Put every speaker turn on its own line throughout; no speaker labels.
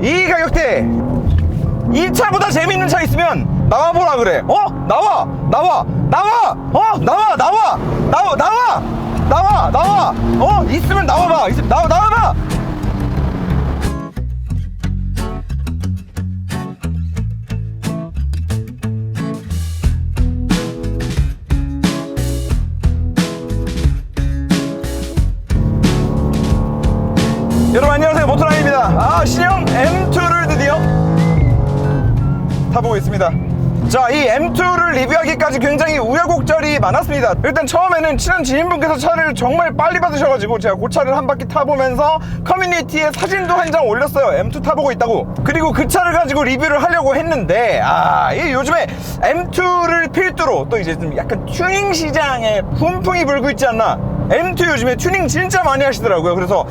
이 가격대에 이 차보다 재밌는 차 있으면 나와보라 그래. 나와 있으면 나와봐. 나와봐. 여러분 안녕하세요, 모토라인입니다. 신형 M2를 드디어 타보고 있습니다. 자, 이 M2를 리뷰하기까지 굉장히 우여곡절이 많았습니다. 일단 처음에는 친한 지인분께서 차를 정말 빨리 받으셔가지고 제가 그 차를 한 바퀴 타보면서 커뮤니티에 사진도 한 장 올렸어요. M2 타보고 있다고. 그리고 그 차를 가지고 리뷰를 하려고 했는데 이 요즘에 M2를 필두로 또 이제 좀 약간 튜닝 시장에 훈풍이 불고 있지 않나. M2 요즘에 튜닝 진짜 많이 하시더라고요. 그래서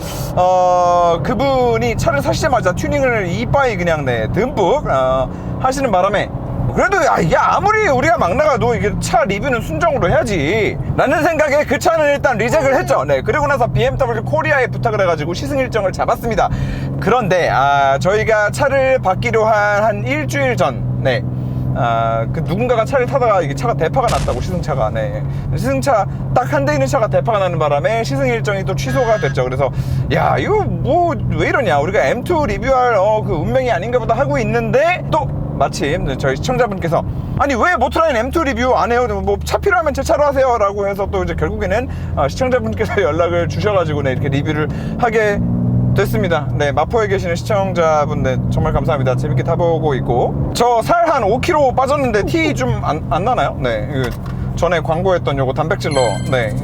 그분이 차를 사시자마자 튜닝을 이빠이 그냥 듬뿍 하시는 바람에 그래도 이게 아무리 우리가 막 나가도 이게 차 리뷰는 순정으로 해야지 라는 생각에 그 차는 일단 리젝을 했죠. 그리고 나서 BMW 코리아에 부탁을 해가지고 시승 일정을 잡았습니다. 그런데 저희가 차를 받기로 한 일주일 전 그 누군가가 차를 타다가 이게 차가 대파가 났다고, 시승차가. 시승차 딱 한 대 있는 차가 대파가 나는 바람에 시승 일정이 또 취소가 됐죠. 그래서 이거 뭐 왜 이러냐, 우리가 M2 리뷰할 그 운명이 아닌가 보다 하고 있는데, 또 마침 저희 시청자분께서 아니 왜 모토라인 M2 리뷰 안 해요? 뭐 차 필요하면 제 차로 하세요 라고 해서 또 이제 결국에는 시청자분께서 연락을 주셔가지고 이렇게 리뷰를 하게 됐습니다. 마포에 계시는 시청자분 정말 감사합니다. 재밌게 타보고 있고, 저 살 한 5kg 빠졌는데 티 좀 안 나나요? 전에 광고했던 요거 단백질러,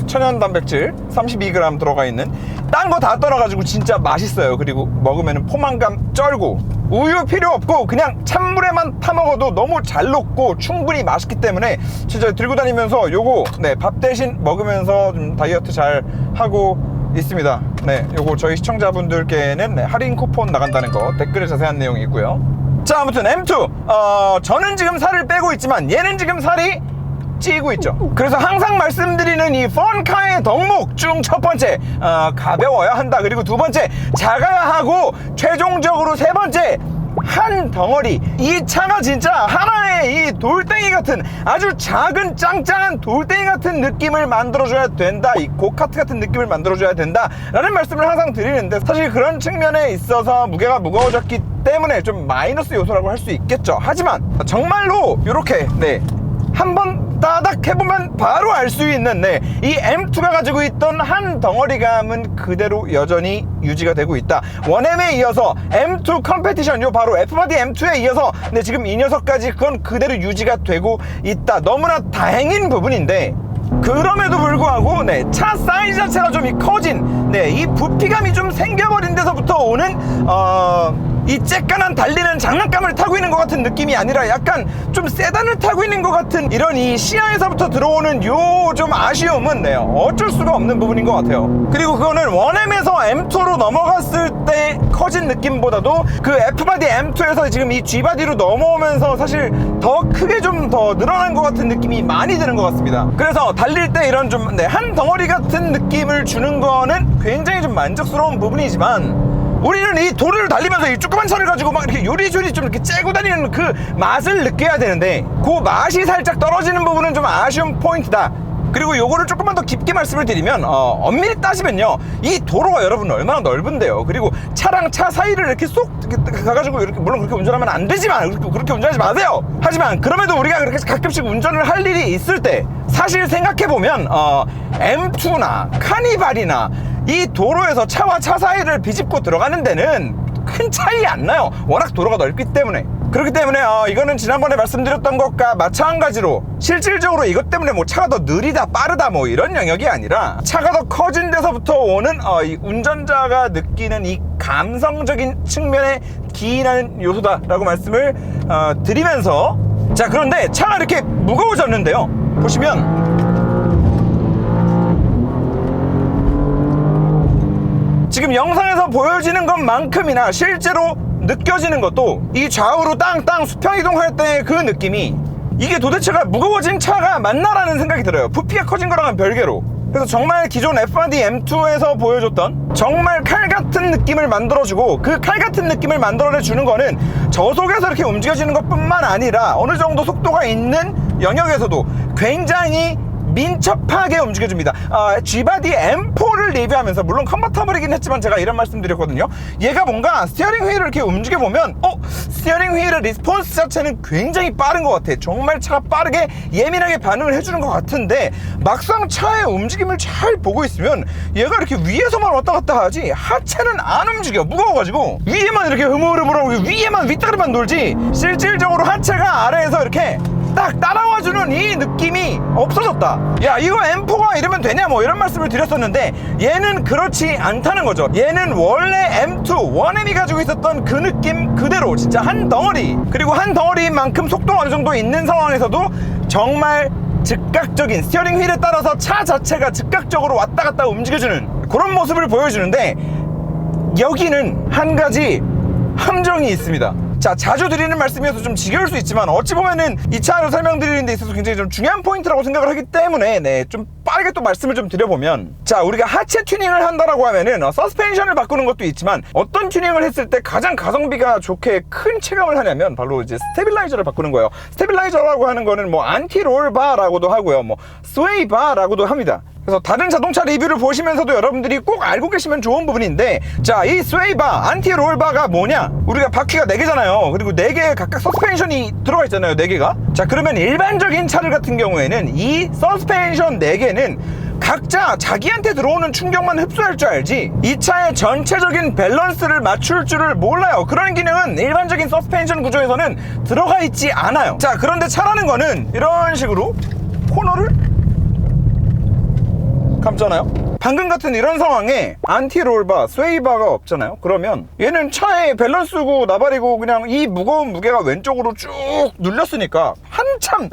천연 단백질 32g 들어가 있는, 딴 거 다 떠나가지고 진짜 맛있어요. 그리고 먹으면 포만감 쩔고, 우유 필요 없고 그냥 찬물에만 타 먹어도 너무 잘 녹고 충분히 맛있기 때문에 진짜 들고 다니면서 요거 밥 대신 먹으면서 좀 다이어트 잘 하고 있습니다. 요거 저희 시청자분들께는 할인 쿠폰 나간다는 거 댓글에 자세한 내용이 있고요. 자, 아무튼 M2 저는 지금 살을 빼고 있지만 얘는 지금 살이 찌고 있죠. 그래서 항상 말씀드리는 이 펀카의 덕목 중 첫 번째, 가벼워야 한다. 그리고 두 번째, 작아야 하고, 최종적으로 세 번째, 한 덩어리. 이 차가 진짜 하나의 이 돌덩이 같은, 아주 작은 짱짱한 돌덩이 같은 느낌을 만들어줘야 된다, 이 고카트 같은 느낌을 만들어줘야 된다 라는 말씀을 항상 드리는데, 사실 그런 측면에 있어서 무게가 무거워졌기 때문에 좀 마이너스 요소라고 할 수 있겠죠. 하지만 정말로 이렇게 한번 따닥 해보면 바로 알 수 있는 이 M2가 가지고 있던 한 덩어리감은 그대로 여전히 유지가 되고 있다. 1M에 이어서 M2 컴페티션, 요 바로 F바디 M2에 이어서 지금 이 녀석까지 그건 그대로 유지가 되고 있다. 너무나 다행인 부분인데, 그럼에도 불구하고 차 사이즈 자체가 좀 커진 이 부피감이 좀 생겨버린 데서부터 오는 이 쬐깐한 달리는 장난감을 타고 있는 것 같은 느낌이 아니라 약간 좀 세단을 타고 있는 것 같은, 이런 이 시야에서부터 들어오는 요 좀 아쉬움은 어쩔 수가 없는 부분인 것 같아요. 그리고 그거는 1M에서 M2로 넘어갔을 때 커진 느낌보다도 그 F바디 M2에서 지금 이 G바디로 넘어오면서 사실 더 크게 좀 더 늘어난 것 같은 느낌이 많이 드는 것 같습니다. 그래서 달릴 때 이런 좀 한 덩어리 같은 느낌을 주는 거는 굉장히 좀 만족스러운 부분이지만, 우리는 이 도로를 달리면서 이 조그만 차를 가지고 막 이렇게 요리조리 좀 이렇게 째고 다니는 그 맛을 느껴야 되는데, 그 맛이 살짝 떨어지는 부분은 좀 아쉬운 포인트다. 그리고 요거를 조금만 더 깊게 말씀을 드리면, 엄밀히 따지면요, 이 도로가 여러분 얼마나 넓은데요. 그리고 차랑 차 사이를 이렇게 쏙 가가지고 이렇게, 물론 그렇게 운전하면 안 되지만, 그렇게 운전하지 마세요. 하지만 그럼에도 우리가 그렇게 가끔씩 운전을 할 일이 있을 때, 사실 생각해보면 M2나 카니발이나 이 도로에서 차와 차 사이를 비집고 들어가는 데는 큰 차이 안 나요. 워낙 도로가 넓기 때문에. 그렇기 때문에 이거는 지난번에 말씀드렸던 것과 마찬가지로 실질적으로 이것 때문에 뭐 차가 더 느리다 빠르다 뭐 이런 영역이 아니라, 차가 더 커진 데서부터 오는 이 운전자가 느끼는 이 감성적인 측면에 기인하는 요소다 라고 말씀을 드리면서, 자, 그런데 차가 이렇게 무거워졌는데요, 보시면 지금 영상에서 보여지는 것만큼이나 실제로 느껴지는 것도, 이 좌우로 땅땅 수평 이동할 때 그 느낌이, 이게 도대체가 무거워진 차가 맞나라는 생각이 들어요. 부피가 커진 거랑은 별개로. 그래서 정말 기존 FRD M2에서 보여줬던 정말 칼 같은 느낌을 만들어주고, 그 칼 같은 느낌을 만들어내주는 거는 저속에서 이렇게 움직여지는 것 뿐만 아니라 어느 정도 속도가 있는 영역에서도 굉장히 민첩하게 움직여줍니다. G바디 M4를 리뷰하면서, 물론 컨버터블이긴 했지만 제가 이런 말씀 드렸거든요. 얘가 뭔가 스티어링 휠을 이렇게 움직여보면 스티어링 휠의 리스폰스 자체는 굉장히 빠른 것 같아. 정말 차가 빠르게 예민하게 반응을 해주는 것 같은데, 막상 차의 움직임을 잘 보고 있으면 얘가 이렇게 위에서만 왔다 갔다 하지 하체는 안 움직여. 무거워가지고 위에만 이렇게 흐물흐물하고 위에만 윗다리만 돌지, 실질적으로 하체가 아래에서 이렇게 딱 따라와주는 이 느낌이 없어졌다. 야, 이거 M4가 이러면 되냐, 뭐 이런 말씀을 드렸었는데, 얘는 그렇지 않다는 거죠. 얘는 원래 M2 1M이 가지고 있었던 그 느낌 그대로, 진짜 한 덩어리, 그리고 한 덩어리인 만큼 속도가 어느 정도 있는 상황에서도 정말 즉각적인, 스티어링 휠에 따라서 차 자체가 즉각적으로 왔다 갔다 움직여주는 그런 모습을 보여주는데, 여기는 한 가지 함정이 있습니다. 자, 자주 드리는 말씀이어서 좀 지겨울 수 있지만, 어찌 보면은 이 차를 설명드리는 데 있어서 굉장히 좀 중요한 포인트라고 생각을 하기 때문에 좀 빠르게 또 말씀을 좀 드려보면, 자, 우리가 하체 튜닝을 한다라고 하면은 서스펜션을 바꾸는 것도 있지만, 어떤 튜닝을 했을 때 가장 가성비가 좋게 큰 체감을 하냐면 바로 이제 스테빌라이저를 바꾸는 거예요. 스테빌라이저라고 하는 거는 뭐 안티롤 바라고도 하고요, 뭐 스웨이 바라고도 합니다. 그래서 다른 자동차 리뷰를 보시면서도 여러분들이 꼭 알고 계시면 좋은 부분인데, 자, 이 스웨이바, 안티롤바가 뭐냐? 우리가 바퀴가 4개잖아요. 그리고 4개의 각각 서스펜션이 들어가 있잖아요, 4개가. 자, 그러면 일반적인 차들 같은 경우에는 이 서스펜션 4개는 각자 자기한테 들어오는 충격만 흡수할 줄 알지, 이 차의 전체적인 밸런스를 맞출 줄을 몰라요. 그런 기능은 일반적인 서스펜션 구조에서는 들어가 있지 않아요. 자, 그런데 차라는 거는 이런 식으로 코너를 감잖아요. 방금 같은 이런 상황에 안티롤바, 스웨이바가 없잖아요. 그러면 얘는 차의 밸런스고 나발이고 그냥 이 무거운 무게가 왼쪽으로 쭉 눌렸으니까 한참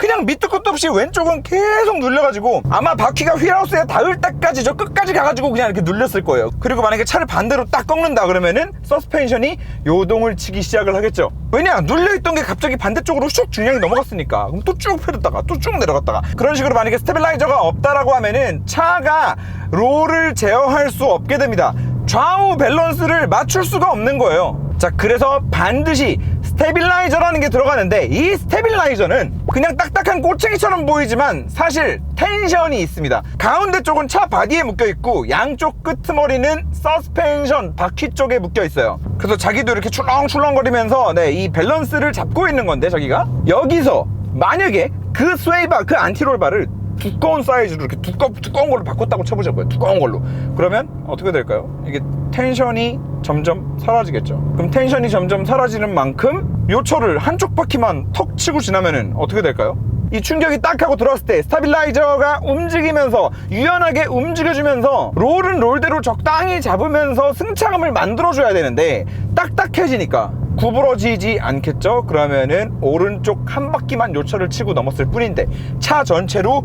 그냥 밑도 끝도 없이 왼쪽은 계속 눌려가지고, 아마 바퀴가 휠하우스에 닿을 때까지 저 끝까지 가가지고 그냥 이렇게 눌렸을 거예요. 그리고 만약에 차를 반대로 딱 꺾는다 그러면은 서스펜션이 요동을 치기 시작을 하겠죠. 왜냐, 눌려있던 게 갑자기 반대쪽으로 슉 중량이 넘어갔으니까. 그럼 또 쭉 펴졌다가 또 쭉 내려갔다가, 그런 식으로 만약에 스테빌라이저가 없다라고 하면은 차가 롤을 제어할 수 없게 됩니다. 좌우 밸런스를 맞출 수가 없는 거예요. 자, 그래서 반드시 스테빌라이저라는 게 들어가는데, 이 스테빌라이저는 그냥 딱딱한 꼬챙이처럼 보이지만 사실 텐션이 있습니다. 가운데 쪽은 차 바디에 묶여 있고, 양쪽 끄트머리는 서스펜션 바퀴 쪽에 묶여 있어요. 그래서 자기도 이렇게 출렁출렁거리면서 이 밸런스를 잡고 있는 건데, 자기가 여기서 만약에 그 스웨이바, 그 안티롤바를 두꺼운 사이즈로 이렇게 두꺼운 걸로 바꿨다고 쳐보자고요. 두꺼운 걸로. 그러면 어떻게 될까요? 이게 텐션이 점점 사라지겠죠. 그럼 텐션이 점점 사라지는 만큼 요철을 한쪽 바퀴만 턱 치고 지나면은 어떻게 될까요? 이 충격이 딱 하고 들어왔을 때 스테빌라이저가 움직이면서, 유연하게 움직여주면서 롤은 롤대로 적당히 잡으면서 승차감을 만들어줘야 되는데, 딱딱해지니까 구부러지지 않겠죠? 그러면은 오른쪽 한 바퀴만 요철을 치고 넘었을 뿐인데, 차 전체로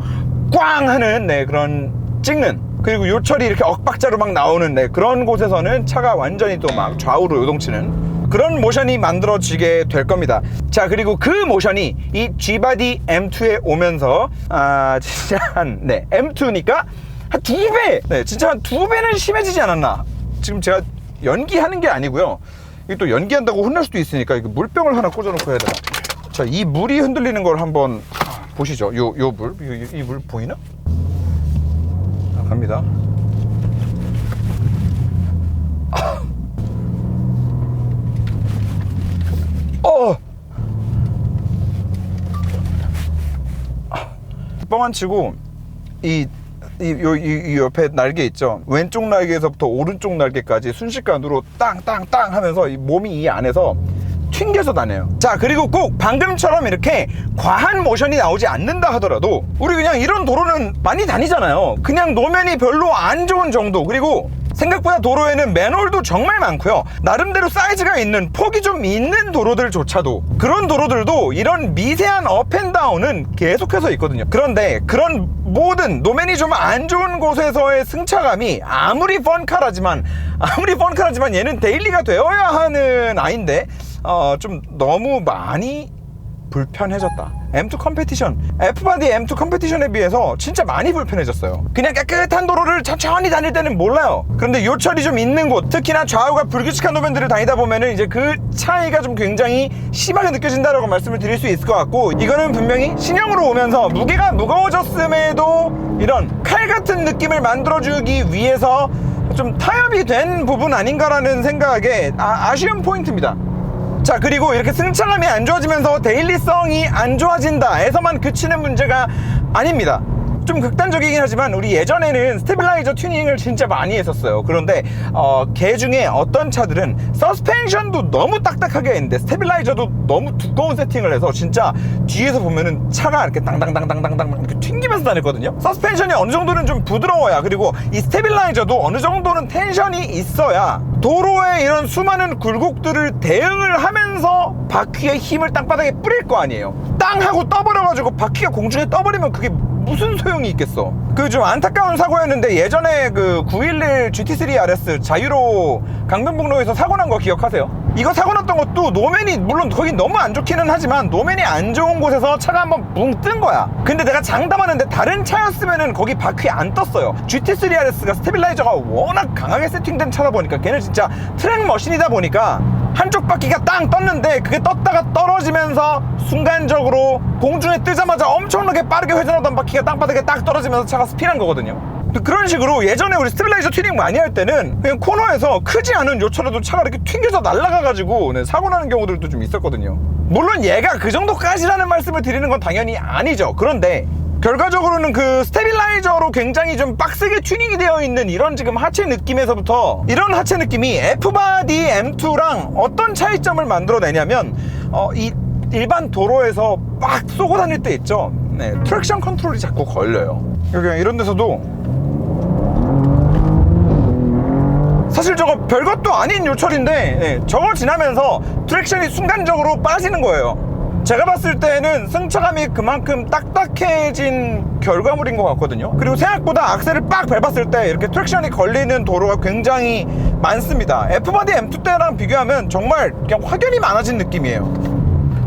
꽝 하는 그런 찍는, 그리고 요철이 이렇게 억박자로 막 나오는 그런 곳에서는 차가 완전히 또 막 좌우로 요동치는 그런 모션이 만들어지게 될 겁니다. 자, 그리고 그 모션이 이 G바디 M2에 오면서 진짜 한 M2니까 한 2배, 진짜 한 2배는 심해지지 않았나. 지금 제가 연기하는 게 아니고요, 이게 또 연기한다고 혼날 수도 있으니까 이거 물병을 하나 꽂아놓고 해야 되나. 자, 이 물이 흔들리는 걸 한번 보시죠. 요 물, 이 물 보이나? 갑니다. 뻥안 치고 이 옆에 날개 있죠. 왼쪽 날개에서부터 오른쪽 날개까지 순식간으로 땅땅땅 하면서 이 몸이 이 안에서 튕겨서 다녀요. 자, 그리고 꼭 방금처럼 이렇게 과한 모션이 나오지 않는다 하더라도, 우리 그냥 이런 도로는 많이 다니잖아요. 그냥 노면이 별로 안 좋은 정도, 그리고 생각보다 도로에는 맨홀도 정말 많고요. 나름대로 사이즈가 있는, 폭이 좀 있는 도로들조차도, 그런 도로들도 이런 미세한 업앤다운은 계속해서 있거든요. 그런데 그런 모든 노면이 좀 안 좋은 곳에서의 승차감이 아무리 펀카라지만 얘는 데일리가 되어야 하는 아이인데 좀 너무 많이 불편해졌다. M2 컴페티션, F바디 M2 컴페티션에 비해서 진짜 많이 불편해졌어요. 그냥 깨끗한 도로를 천천히 다닐 때는 몰라요. 그런데 요철이 좀 있는 곳, 특히나 좌우가 불규칙한 도면들을 다니다 보면은 이제 그 차이가 좀 굉장히 심하게 느껴진다라고 말씀을 드릴 수 있을 것 같고, 이거는 분명히 신형으로 오면서 무게가 무거워졌음에도 이런 칼 같은 느낌을 만들어주기 위해서 좀 타협이 된 부분 아닌가라는 생각에 아쉬운 포인트입니다. 자, 그리고 이렇게 승차감이 안 좋아지면서 데일리성이 안 좋아진다에서만 그치는 문제가 아닙니다. 좀 극단적이긴 하지만 우리 예전에는 스테빌라이저 튜닝을 진짜 많이 했었어요. 그런데 개 중에 어떤 차들은 서스펜션도 너무 딱딱하게 했는데 스테빌라이저도 너무 두꺼운 세팅을 해서 진짜 뒤에서 보면은 차가 이렇게 당당당당당당 이렇게 튕기면서 다녔거든요. 서스펜션이 어느 정도는 좀 부드러워야, 그리고 이 스테빌라이저도 어느 정도는 텐션이 있어야 도로에 이런 수많은 굴곡들을 대응을 하면서 바퀴의 힘을 땅바닥에 뿌릴 거 아니에요. 땅 하고 떠버려가지고 바퀴가 공중에 떠버리면 그게 무슨 소용이 있겠어. 그 좀 안타까운 사고였는데, 예전에 그 911 GT3 RS 자유로 강변북로에서 사고 난 거 기억하세요? 이거 사고 났던 것도 노면이, 물론 거기 너무 안 좋기는 하지만 노면이 안 좋은 곳에서 차가 한번 붕 뜬 거야. 근데 내가 장담하는데 다른 차였으면은 거기 바퀴 안 떴어요. GT3 RS가 스테빌라이저가 워낙 강하게 세팅된 차다 보니까, 걔는 진짜 트랙 머신이다 보니까 한쪽 바퀴가 땅 떴는데 그게 떴다가 떨어지면서 순간적으로 공중에 뜨자마자 엄청나게 빠르게 회전하던 바퀴가 땅바닥에 딱 떨어지면서 차가 스피드한 거거든요. 그런 식으로 예전에 우리 스테빌라이저 튜닝 많이 할 때는 그냥 코너에서 크지 않은 요철에도 차가 이렇게 튕겨서 날아가가지고 사고 나는 경우들도 좀 있었거든요. 물론 얘가 그 정도까지라는 말씀을 드리는 건 당연히 아니죠. 그런데 결과적으로는 그 스테빌라이저로 굉장히 좀 빡세게 튜닝이 되어 있는 이런 지금 하체 느낌에서부터, 이런 하체 느낌이 F바디 M2랑 어떤 차이점을 만들어내냐면 이 일반 도로에서 막 쏘고 다닐 때 있죠. 네, 트랙션 컨트롤이 자꾸 걸려요. 여기 이런 데서도 사실 저거 별것도 아닌 요철인데, 네, 저거 지나면서 트랙션이 순간적으로 빠지는 거예요. 제가 봤을 때는 승차감이 그만큼 딱딱해진 결과물인 것 같거든요. 그리고 생각보다 악셀을 빡 밟았을 때 이렇게 트랙션이 걸리는 도로가 굉장히 많습니다. F바디 M2 때랑 비교하면 정말 그냥 확연히 많아진 느낌이에요.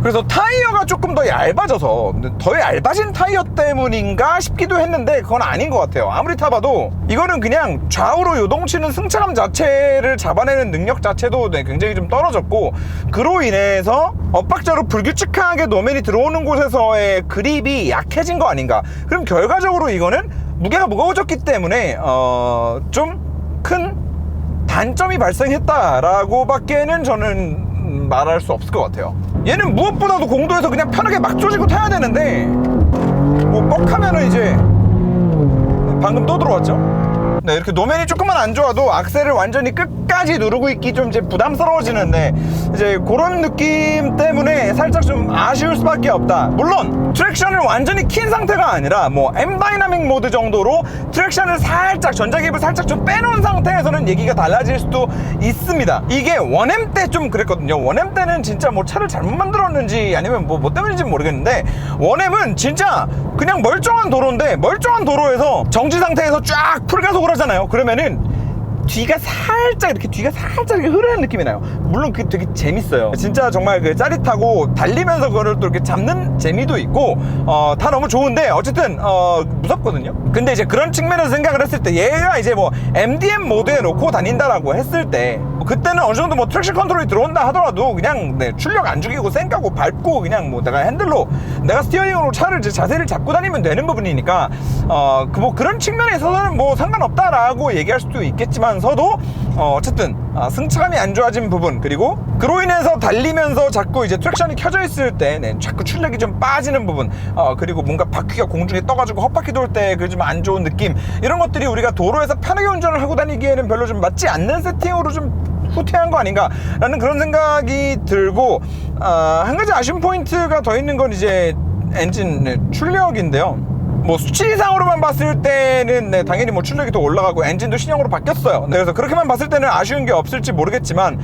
그래서 타이어가 조금 더 얇아져서, 더 얇아진 타이어 때문인가 싶기도 했는데 그건 아닌 것 같아요. 아무리 타봐도 이거는 그냥 좌우로 요동치는 승차감 자체를 잡아내는 능력 자체도 굉장히 좀 떨어졌고, 그로 인해서 엇박자로 불규칙하게 노면이 들어오는 곳에서의 그립이 약해진 거 아닌가. 그럼 결과적으로 이거는 무게가 무거워졌기 때문에 좀 큰 단점이 발생했다라고 밖에는 저는 말할 수 없을 것 같아요. 얘는 무엇보다도 공도에서 그냥 편하게 막 조지고 타야 되는데, 뭐 뻑하면은 이제 방금 또 들어왔죠? 네, 이렇게 노면이 조금만 안 좋아도 악셀을 완전히 끝까지 누르고 있기 좀 이제 부담스러워지는데, 이제 그런 느낌 때문에 살짝 좀 아쉬울 수밖에 없다. 물론 트랙션을 완전히 킨 상태가 아니라 뭐 M 다이나믹 모드 정도로 트랙션을 살짝, 전자기입을 살짝 좀 빼놓은 상태에서는 얘기가 달라질 수도 있습니다. 이게 1M 때 좀 그랬거든요. 1M 때는 진짜 뭐 차를 잘못 만들었는지 아니면 뭐 때문인지 모르겠는데, 1M은 진짜 그냥 멀쩡한 도로인데, 멀쩡한 도로에서 정지 상태에서 쫙 풀가속을 하잖아요. 그러면은 뒤가 살짝 이렇게 흐르는 느낌이 나요. 물론 그게 되게 재밌어요. 진짜 정말 그 짜릿하고 달리면서 그거를 또 이렇게 잡는 재미도 있고, 다 너무 좋은데 어쨌든 무섭거든요. 근데 이제 그런 측면에서 생각을 했을 때, 얘가 이제 뭐 MDM 모드에 놓고 다닌다라고 했을 때, 그때는 어느 정도 뭐 트랙션 컨트롤이 들어온다 하더라도 그냥 출력 안 죽이고 쌩까고 밟고 그냥 뭐 내가 핸들로, 내가 스티어링으로 차를 이제 자세를 잡고 다니면 되는 부분이니까 뭐 그런 측면에 있어서는 뭐 상관없다라고 얘기할 수도 있겠지만서도, 어쨌든 승차감이 안 좋아진 부분, 그리고 그로 인해서 달리면서 자꾸 이제 트랙션이 켜져 있을 때 자꾸 출력이 좀 빠지는 부분, 그리고 뭔가 바퀴가 공중에 떠가지고 헛바퀴 돌 때 그 좀 안 좋은 느낌, 이런 것들이 우리가 도로에서 편하게 운전을 하고 다니기에는 별로 좀 맞지 않는 세팅으로 좀 후퇴한 거 아닌가 라는 그런 생각이 들고, 한 가지 아쉬운 포인트가 더 있는 건 이제 엔진 출력인데요. 뭐 수치상으로만 봤을 때는 당연히 뭐 출력이 더 올라가고 엔진도 신형으로 바뀌었어요. 그래서 그렇게만 봤을 때는 아쉬운 게 없을지 모르겠지만,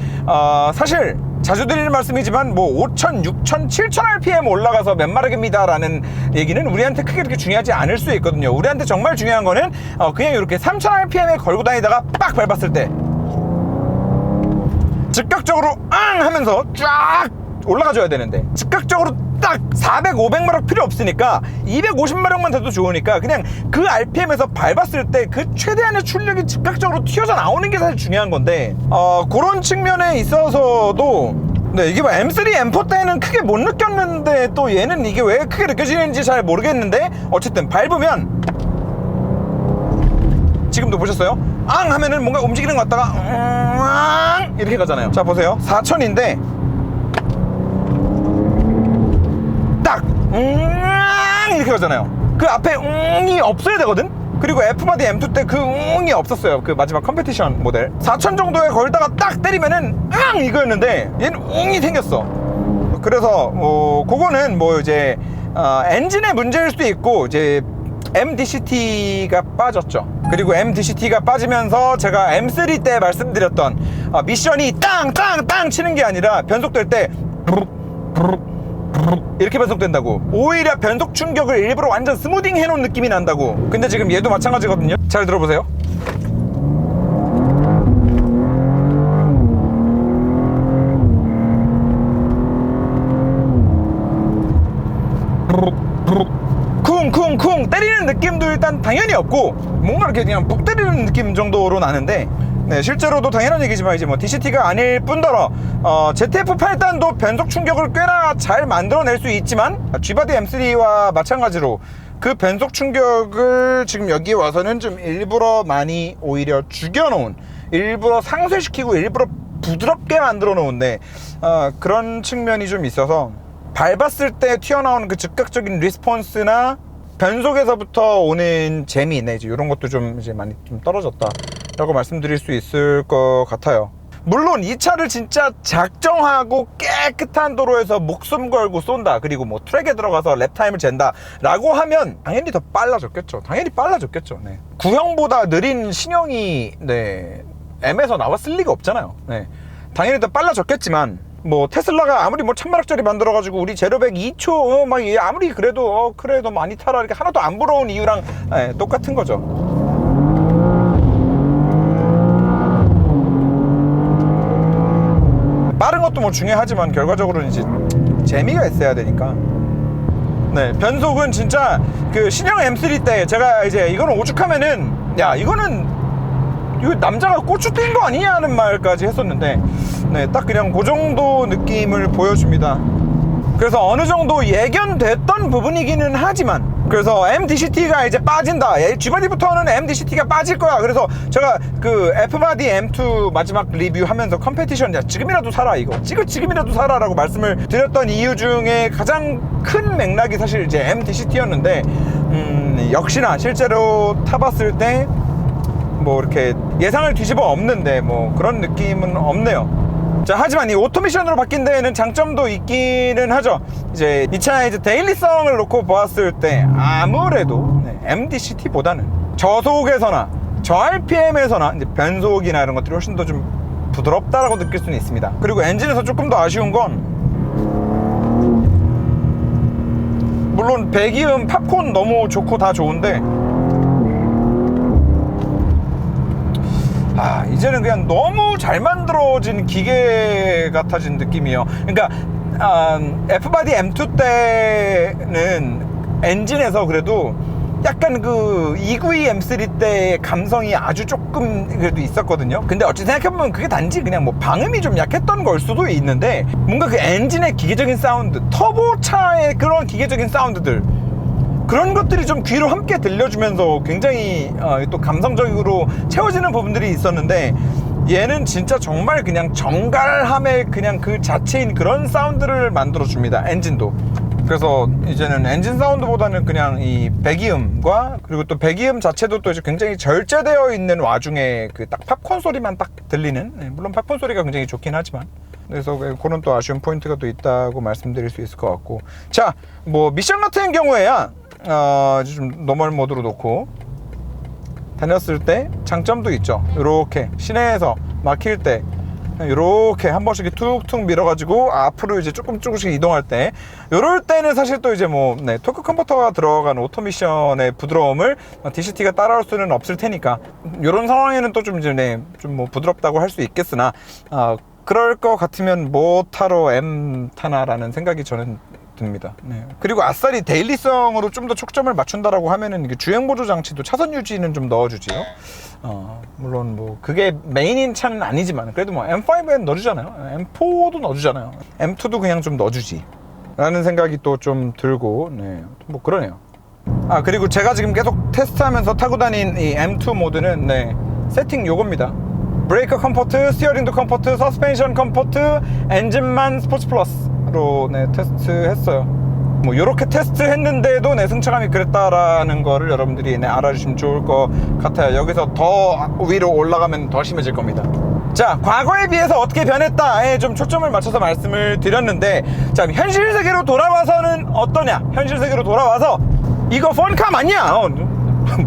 사실 자주 드리는 말씀이지만 뭐 5,000, 6,000, 7,000 RPM 올라가서 몇 마력입니다 라는 얘기는 우리한테 크게 그렇게 중요하지 않을 수 있거든요. 우리한테 정말 중요한 거는 그냥 이렇게 3,000 RPM에 걸고 다니다가 빡 밟았을 때 즉각적으로 앙 하면서 쫙 올라가줘야 되는데, 즉각적으로 딱 400, 500마력 필요 없으니까 250마력만 돼도 좋으니까 그냥 그 RPM에서 밟았을 때 그 최대한의 출력이 즉각적으로 튀어져 나오는 게 사실 중요한 건데 그런 측면에 있어서도 네, 이게 뭐 M3, M4 때는 크게 못 느꼈는데 또 얘는 이게 왜 크게 느껴지는지 잘 모르겠는데 어쨌든 밟으면 지금도 보셨어요? 앙 하면은 뭔가 움직이는 것 같다가 이렇게 가잖아요. 자 보세요. 4000인데 딱 이렇게 가잖아요. 그 앞에 이 없어야 되거든? 그리고 F바디 M2 때 그 이 없었어요. 그 마지막 컴페티션 모델 4000 정도에 걸다가 딱 때리면은 이거였는데 얘는 이 생겼어. 그래서 그거는 뭐 이제 엔진의 문제일 수도 있고 이제 MDCT가 빠졌죠. 그리고 MDCT가 빠지면서 제가 M3 때 말씀드렸던 미션이 땅땅땅 치는 게 아니라 변속될 때 이렇게 변속된다고. 오히려 변속 충격을 일부러 완전 스무딩 해놓은 느낌이 난다고. 근데 지금 얘도 마찬가지거든요. 잘 들어보세요. 쿵쿵쿵 때리는 느낌도 일단 당연히 없고 뭔가 이렇게 그냥 푹 때리는 느낌 정도로 나는데 네, 실제로도 당연한 얘기지만 이제 뭐 DCT가 아닐 뿐더러 ZF8단도 변속 충격을 꽤나 잘 만들어낼 수 있지만 G바디 M3와 마찬가지로 그 변속 충격을 지금 여기에 와서는 좀 일부러 많이 오히려 죽여놓은, 일부러 상쇄시키고 일부러 부드럽게 만들어 놓은데 그런 측면이 좀 있어서 밟았을 때 튀어나오는 그 즉각적인 리스폰스나 변속에서부터 오는 재미, 네, 이제 이런 것도 좀 이제 많이 좀 떨어졌다라고 말씀드릴 수 있을 것 같아요. 물론 이 차를 진짜 작정하고 깨끗한 도로에서 목숨 걸고 쏜다, 그리고 뭐 트랙에 들어가서 랩타임을 잰다 라고 하면 당연히 더 빨라졌겠죠. 당연히 빨라졌겠죠. 네. 구형보다 느린 신형이 네, M에서 나왔을 리가 없잖아요. 네. 당연히 더 빨라졌겠지만 뭐 테슬라가 아무리 뭐 1000마력짜리 만들어가지고 우리 제로백 2초 막 아무리 그래도 그래도 많이 타라 이렇게 하나도 안 부러운 이유랑 똑같은 거죠. 빠른 것도 뭐 중요하지만 결과적으로는 이제 재미가 있어야 되니까. 네, 변속은 진짜 그 신형 M3 때 제가 이제 이거는 오죽하면은 야 이거는 이거 남자가 고추 뛴 거 아니냐 하는 말까지 했었는데 네, 딱 그냥 그 정도 느낌을 보여줍니다. 그래서 어느 정도 예견됐던 부분이기는 하지만, 그래서 MDCT가 이제 빠진다, G바디부터는 MDCT가 빠질 거야. 그래서 제가 그 F바디 M2 마지막 리뷰하면서 컴페티션 야 지금이라도 사라, 이거 지금이라도 사라 라고 말씀을 드렸던 이유 중에 가장 큰 맥락이 사실 이제 MDCT였는데 역시나 실제로 타봤을 때 뭐 이렇게 예상을 뒤집어 엎는데 뭐 그런 느낌은 없네요. 자, 하지만 이 오토미션으로 바뀐 데에는 장점도 있기는 하죠. 이제 이 차의 이제 데일리성을 놓고 보았을 때 아무래도 MDCT보다는 저속에서나 저 RPM에서나 이제 변속이나 이런 것들이 훨씬 더 좀 부드럽다라고 느낄 수는 있습니다. 그리고 엔진에서 조금 더 아쉬운 건 물론 배기음 팝콘 너무 좋고 다 좋은데 이제는 그냥 너무 잘 만들어진 기계 같아진 느낌이에요. 그러니까 F바디 M2 때는 엔진에서 그래도 약간 그 292 M3 때의 감성이 아주 조금 그래도 있었거든요. 근데 어찌 생각해보면 그게 단지 그냥 뭐 방음이 좀 약했던 걸 수도 있는데 뭔가 그 엔진의 기계적인 사운드, 터보차의 그런 기계적인 사운드들, 그런 것들이 좀 귀로 함께 들려주면서 굉장히 또 감성적으로 채워지는 부분들이 있었는데 얘는 진짜 정말 그냥 정갈함의 그냥 그 자체인 그런 사운드를 만들어줍니다. 엔진도. 그래서 이제는 엔진 사운드보다는 그냥 이 배기음과 그리고 또 배기음 자체도 또 이제 굉장히 절제되어 있는 와중에 그 딱 팝콘 소리만 딱 들리는, 물론 팝콘 소리가 굉장히 좋긴 하지만, 그래서 그런 또 아쉬운 포인트가 또 있다고 말씀드릴 수 있을 것 같고. 자, 뭐 미션 같은 경우에야 좀 노멀 모드로 놓고 다녔을 때 장점도 있죠. 이렇게 시내에서 막힐 때 이렇게 한 번씩 툭툭 밀어가지고 앞으로 이제 조금씩 이동할 때, 이럴 때는 사실 또 이제 뭐 토크 컨버터가 들어간 오토미션의 부드러움을 DCT가 따라올 수는 없을 테니까 이런 상황에는 또 좀 이제 좀 뭐 부드럽다고 할 수 있겠으나 그럴 것 같으면 뭐 타러 M 타나라는 생각이 저는 듭니다. 네. 그리고 아싸리 데일리성으로 좀 더 초점을 맞춘다라고 하면은 이게 주행 보조 장치도 차선 유지는 좀 넣어주지요. 물론 뭐 그게 메인인 차는 아니지만 그래도 뭐 M5엔 넣어주잖아요. M4도 넣어주잖아요. M2도 그냥 좀 넣어주지 라는 생각이 또 좀 들고, 네, 뭐 그러네요. 그리고 제가 지금 계속 테스트하면서 타고 다닌 이 M2 모드는, 네, 세팅 요겁니다. 브레이크 컴포트, 스티어링도 컴포트, 서스펜션 컴포트, 엔진만 스포츠 플러스로, 네, 테스트했어요. 뭐 요렇게 테스트했는데도 내 승차감이 그랬다라는 거를 여러분들이, 네, 알아주시면 좋을 것 같아요. 여기서 더 위로 올라가면 더 심해질 겁니다. 자, 과거에 비해서 어떻게 변했다에 좀 초점을 맞춰서 말씀을 드렸는데, 자, 현실 세계로 돌아와서는 어떠냐? 현실 세계로 돌아와서 이거 펀카 맞냐?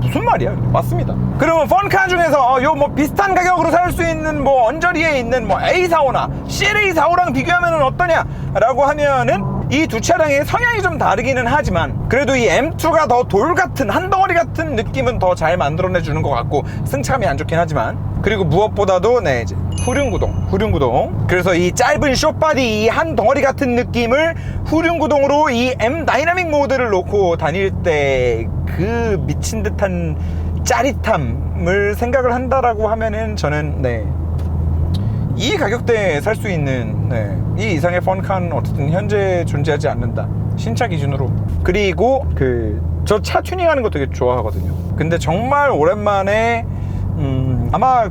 무슨 말이야? 맞습니다. 그러면 펀카 중에서 요 뭐 비슷한 가격으로 살 수 있는 뭐 언저리에 있는 뭐 A45나 CLA45랑 비교하면 어떠냐? 라고 하면은 이 두 차량의 성향이 좀 다르기는 하지만 그래도 이 M2가 더 돌 같은 한 덩어리 같은 느낌은 더 잘 만들어내 주는 것 같고 승차감이 안 좋긴 하지만, 그리고 무엇보다도, 네, 이제 후륜구동. 그래서 이 짧은 숏바디 이 한 덩어리 같은 느낌을 후륜구동으로 이 M 다이나믹 모드를 놓고 다닐 때 그 미친 듯한 짜릿함을 생각을 한다라고 하면은 저는, 네, 이 가격대에 살 수 있는, 네, 이 이상의 펀카는 어쨌든 현재 존재하지 않는다, 신차 기준으로. 그리고 저 차 튜닝하는 거 되게 좋아하거든요. 근데 정말 오랜만에 아마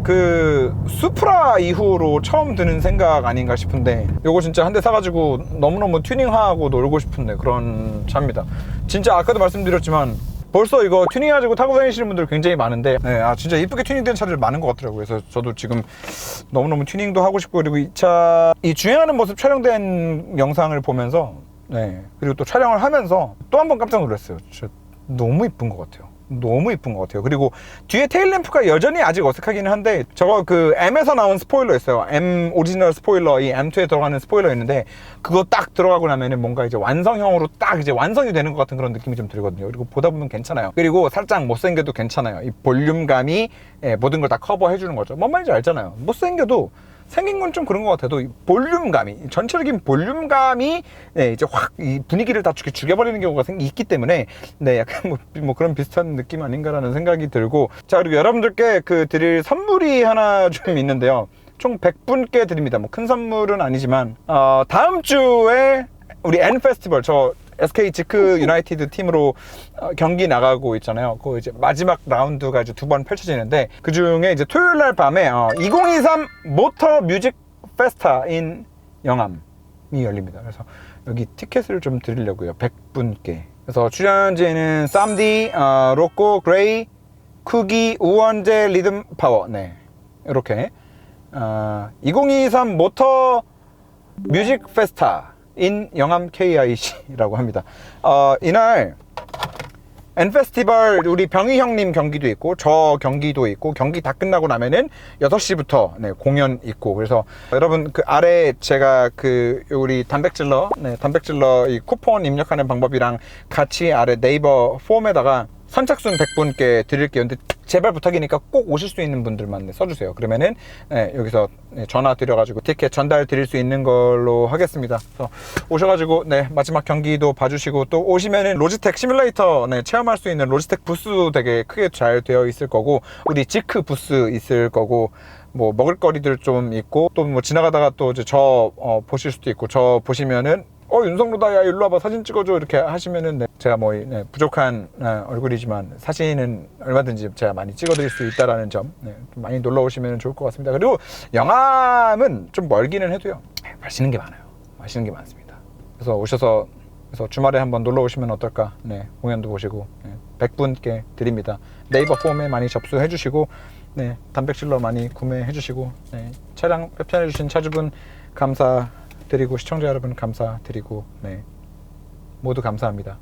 수프라 이후로 처음 드는 생각 아닌가 싶은데, 요거 진짜 한 대 사가지고 너무너무 튜닝하고 놀고 싶은데 그런 차입니다. 진짜 아까도 말씀드렸지만 벌써 이거 튜닝해가지고 타고 다니시는 분들 굉장히 많은데, 네, 진짜 이쁘게 튜닝된 차들 많은 것 같더라고요. 그래서 저도 지금 너무너무 튜닝도 하고 싶고, 그리고 이 주행하는 모습 촬영된 영상을 보면서, 네, 그리고 또 촬영을 하면서 또 한 번 깜짝 놀랐어요. 진짜 너무 이쁜 것 같아요. 너무 이쁜 것 같아요. 그리고 뒤에 테일램프가 여전히 아직 어색하기는 한데, 저거 M에서 나온 스포일러 있어요. M 오리지널 스포일러, 이 M2에 들어가는 스포일러 있는데, 그거 딱 들어가고 나면은 뭔가 이제 완성형으로 딱 이제 완성이 되는 것 같은 그런 느낌이 좀 들거든요. 그리고 보다 보면 괜찮아요. 그리고 살짝 못생겨도 괜찮아요. 이 볼륨감이, 예, 모든 걸 다 커버해 주는 거죠. 뭔 말인지 알잖아요. 못생겨도 생긴 건 좀 그런 것 같아도 이 볼륨감이, 전체적인 볼륨감이, 네, 이제 확 이 분위기를 다 죽여버리는 경우가 있기 때문에, 네, 약간 뭐 그런 비슷한 느낌 아닌가라는 생각이 들고. 자, 그리고 여러분들께 드릴 선물이 하나 좀 있는데요. 총 100분께 드립니다. 뭐 큰 선물은 아니지만, 다음 주에 우리 N 페스티벌, 저 SK 지크 유나이티드 팀으로 경기 나가고 있잖아요. 그 이제 마지막 라운드가 이제 2번 펼쳐지는데, 그 중에 이제 토요일 날 밤에 2023 모터 뮤직 페스타인 영암이 열립니다. 그래서 여기 티켓을 좀 드리려고요. 100분께. 그래서 출연진은 쌈디, 로꼬, 그레이, 쿠기, 우원재, 리듬 파워. 네, 이렇게 2023 모터 뮤직 페스타 인 영암 KIC라고 합니다. 이날 N 페스티벌 우리 병희 형님 경기도 있고 저 경기도 있고, 경기 다 끝나고 나면은 6시부터, 네, 공연 있고. 그래서 여러분 아래 제가 우리 단백질러, 네, 단백질러 이 쿠폰 입력하는 방법이랑 같이 아래 네이버 폼에다가 선착순 100분께 드릴게요. 근데 제발 부탁이니까 꼭 오실 수 있는 분들만, 네, 써주세요. 그러면은, 네, 여기서, 네, 전화 드려가지고 티켓 전달 드릴 수 있는 걸로 하겠습니다. 그래서 오셔가지고, 네, 마지막 경기도 봐주시고, 또 오시면은 로지텍 시뮬레이터, 네, 체험할 수 있는 로지텍 부스 되게 크게 잘 되어 있을 거고, 우리 지크 부스 있을 거고, 뭐 먹을거리들 좀 있고, 또 뭐 지나가다가 또 이제 보실 수도 있고, 저 보시면은 윤성로다, 야 일로 와봐 사진 찍어줘 이렇게 하시면은, 네, 제가 뭐, 네, 부족한 얼굴이지만 사진은 얼마든지 제가 많이 찍어드릴 수 있다라는 점, 네, 좀 많이 놀러 오시면 좋을 것 같습니다. 그리고 영암은 좀 멀기는 해도요, 맛있는 게 많아요. 맛있는 게 많습니다. 그래서 오셔서 주말에 한번 놀러 오시면 어떨까. 네, 공연도 보시고, 네, 100분께 드립니다. 네이버 폼에 많이 접수해 주시고, 네, 단백질러 많이 구매해 주시고, 네, 차량 협찬해 주신 차주분 감사드리고, 시청자 여러분 감사드리고, 네, 모두 감사합니다.